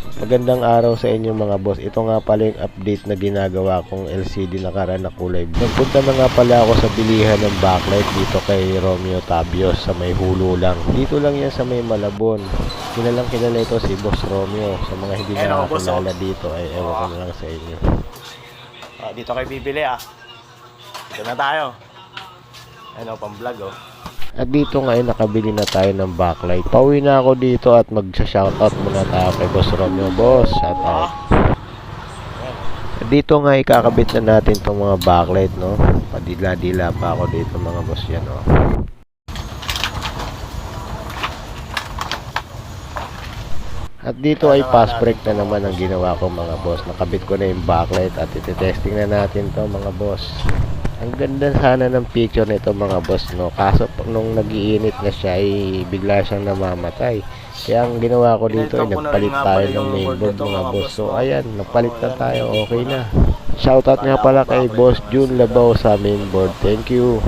Magandang araw sa inyo mga boss. Ito nga pala yung update na ginagawa kong LCD nakaraan na kulay blue. Nagpunta na nga pala ako sa bilihan ng backlight dito kay Romeo Tabios sa may hulo lang. Dito lang yan sa may Malabon. Kilalang kilala ito si Boss Romeo. Sa mga hindi nakakilala dito ay ewan ko na lang sa inyo. Dito kayo bibili Dito na tayo. Ayun pang vlog At dito nga ay nakabili na tayo ng backlight. Pauwi na ako dito at magsa-shoutout muna tayo kay Boss Romeo. Boss, shoutout. At dito nga ikakabit na natin itong mga backlight, no? Padila-dila pa ako dito mga boss yan, no? At dito ay fast break na naman ang ginawa ko mga boss. Nakabit ko na yung backlight at iti-testing na natin to mga boss. Ang ganda sana ng picture nito mga boss, no? Kaso nung nagiinit na siya ay bigla siyang namamatay. Kaya ang ginawa ko dito ay nagpalit tayo ng mainboard mga boss. So ayan, nagpalit na tayo, okay na. Shoutout nga pala kay Boss June Labaw sa mainboard. Thank you.